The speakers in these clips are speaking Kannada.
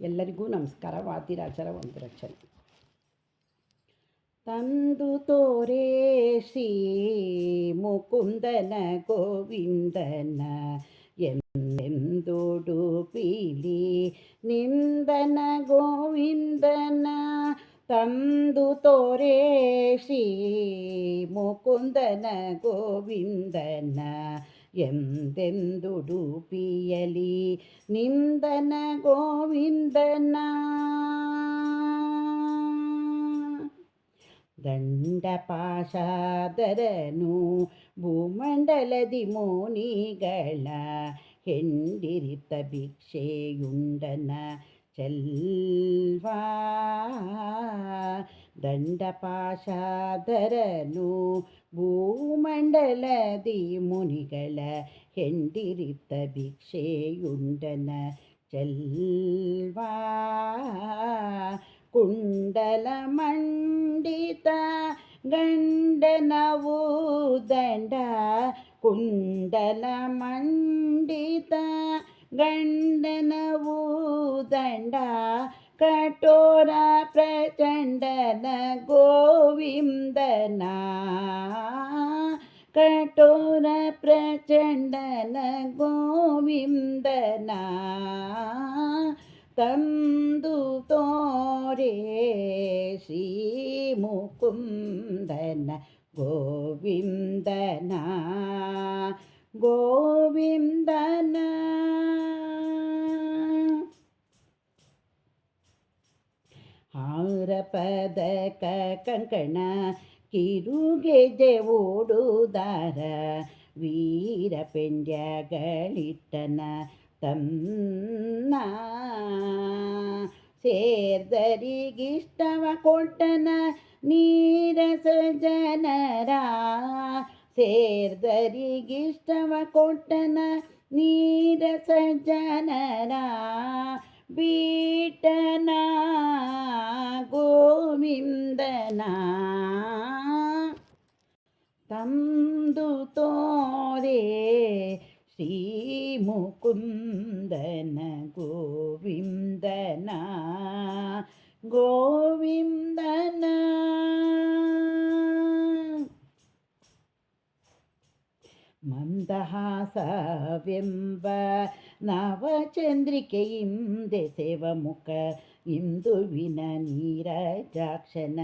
ಎಲ್ಲರಿಗೂ ನಮಸ್ಕಾರ. ವಾದಿರಾಜರ ಒಂದು ರಚನೆ. ತಂದು ತೋರೆ ಶ್ರೀ ಮುಕುಂದನ ಗೋವಿಂದನ ಎಂದೆಂದುಡುಪಿಲಿ ನಿಂದನ ಗೋವಿಂದನ. ತಂದು ತೋರೆ ಶ್ರೀ ಮುಕುಂದನ ಗೋವಿಂದನ ಎಂದೆಂದುಡುಪಿಯಲಿ ನಿಂದನ ಗೋವಿಂದನ. ದಂಡಪಾಶಾದರನು ಭೂಮಂಡಲದಿ ಮೋನಿಗಳ ಹೆಂಡಿರಿತ ಭಿಕ್ಷೆಯುಂಡನ ಚೆಲ್ವಾ. ದಂಡಪಾಶಾದರನು ಭೂಮಂಡಲದಿ ಮುನಿಗಳ ಹೆಂಡಿರಿತ ಭಿಕ್ಷೆಯುಂಡನ ಚೆಲ್ವಾ. ಕುಂಡಲ ಮಂಡಿತ ಗಂಡನವು ದಂಡ, ಕುಂಡಲ ಮಂಡಿತ ಗಂಡನವು ದಂಡ. ಕಠೋರ ಪ್ರಚಂಡನ ಗೋವಿಂದನ, ಕಠೋರ ಪ್ರಚಂಡನ ಗೋವಿಂದನ. ತಂದು ತೋರೆ ಶ್ರೀ ಮುಕುಂದನ ಗೋವಿಂದನ ಗೋವಿಂದನ. ಹಾರ ಪದಕ ಕಂಕಣ ಕಿರುಗೆಜೆ ಓಡುದಾರ ವೀರ ಪೆಂಡ್ಯಗಳಿಟ್ಟನ ತನ್ನ. ಸೇರ್ದರಿಗಿಷ್ಟವ ಕೊಟ್ಟನ ನೀರಸ ಜನರ, ಸೇರ್ದರಿಗಿಷ್ಟವ ಕೊಟ್ಟನ ನೀರಸ ಜನರ. ಬೀಟನ ಗೋವಿಂದನ ತಂದು ತೋರೆ ಶ್ರೀ ಮುಕುಂದನ ಗೋವಿಂದನ ಗೋವಿಂದನ. ಮಂದಹಾಸವೆಂಬ ನವಚಂದ್ರಿಕೆಯಿಂದೆಸೆವ ಮುಖ ಇಂದುವಿನ ನೀರಜಾಕ್ಷನ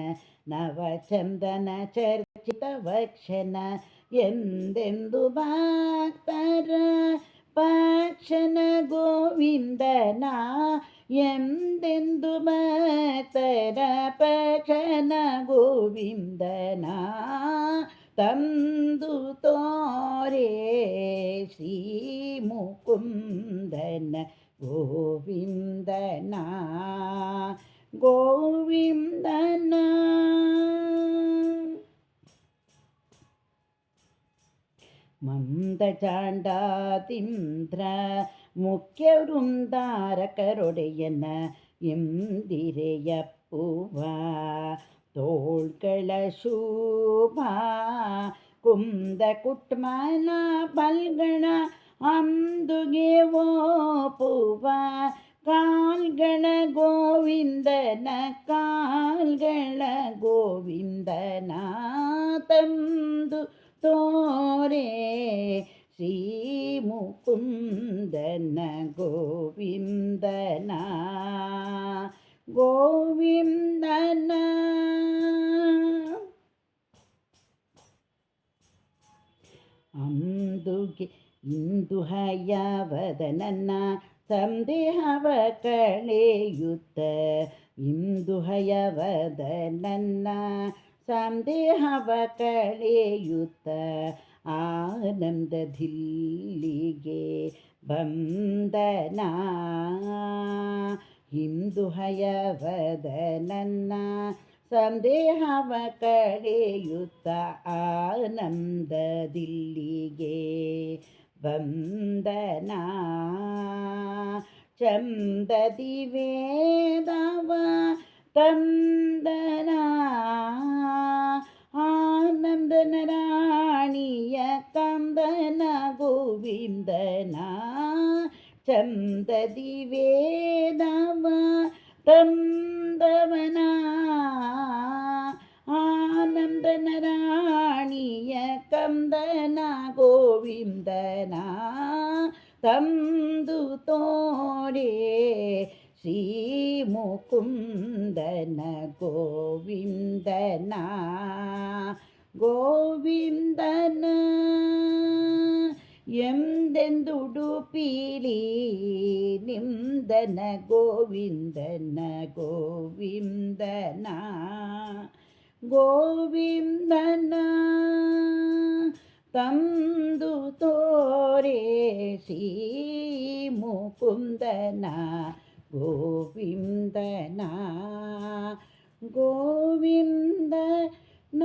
ನವಚಂದನ ಚರ್ಚಿತ ವಕ್ಷನ. ಎಂದೆಂದು ಭಕ್ತರ ಪಕ್ಷನ ಗೋವಿಂದನ, ಎಂದೆಂದು ಭಕ್ತರ ಪಕ್ಷನ ಗೋವಿಂದನ. ತಂದು ತೋರೆ ಶ್ರೀ ಮುಕುಂದನ ಗೋವಿಂದನ ಗೋವಿಂದನ. ಮಂದಚಾಂಡಾತೀಂದ್ರ ಮುಖ್ಯ ವೃಂದಾರಕರೊಡೆಯನ ಎಂದಿರೆಯಪ್ಪುವ ತೋಳ್ಗಳ ಶೋಭ. ಕುಂದ ಕುಟ್ಮಲ ಬಲ್ಗಳ ಅಂದುಗೆ ಓಪುವ ಕಾಲ್ಗಳ ಗೋವಿಂದನ ಕಾಲ್ಗಳ ಗೋವಿಂದನ. ತಂದು ತೋರೆ ಶ್ರೀ ಮುಕುಂದನ ಗೋವಿಂದನ ಗೋವಿಂದನ. ಅಂದುಗೆ ಇಂದು ಹಯವದನನ್ನ ಸಂದೇಹವ ಕಳೆಯುತ್ತ, ಇಂದು ಹಯವದನನ್ನ ಸಂದೇಹವ ಕಳೆಯುತ್ತ ಆನಂದದಿಲ್ಲಿಗೆ ಬಂದನ. ಇಂದು ಹಯವದನನ್ನ ಸಂದೇಹವ ಕಳೆಯುತ್ತ ಆನಂದದಿಲ್ಲಿಗೆ ಬಂದನ. ಚಂದದಿ ವೇದವ ತಂದನ, ಆನಂದನ ರಾಣಿಯ ಕಂದನ ಗೋವಿಂದನ. ಚಂದದಿ ವೇದವ ತಂದು ತೋರೆ ಶ್ರೀ ಮುಕುಂದನ ಗೋವಿಂದನ ಗೋವಿಂದನ ಎಂದೆಂದುಡುಪಿಲಿ ನಿಂದನ ಗೋವಿಂದನ ಗೋವಿಂದನ ಗೋವಿಂದನ ತಂದು ತೋರೆ ಶ್ರೀ ಮುಕುಂದನ ಗೋವಿಂದನ ಗೋವಿಂದನ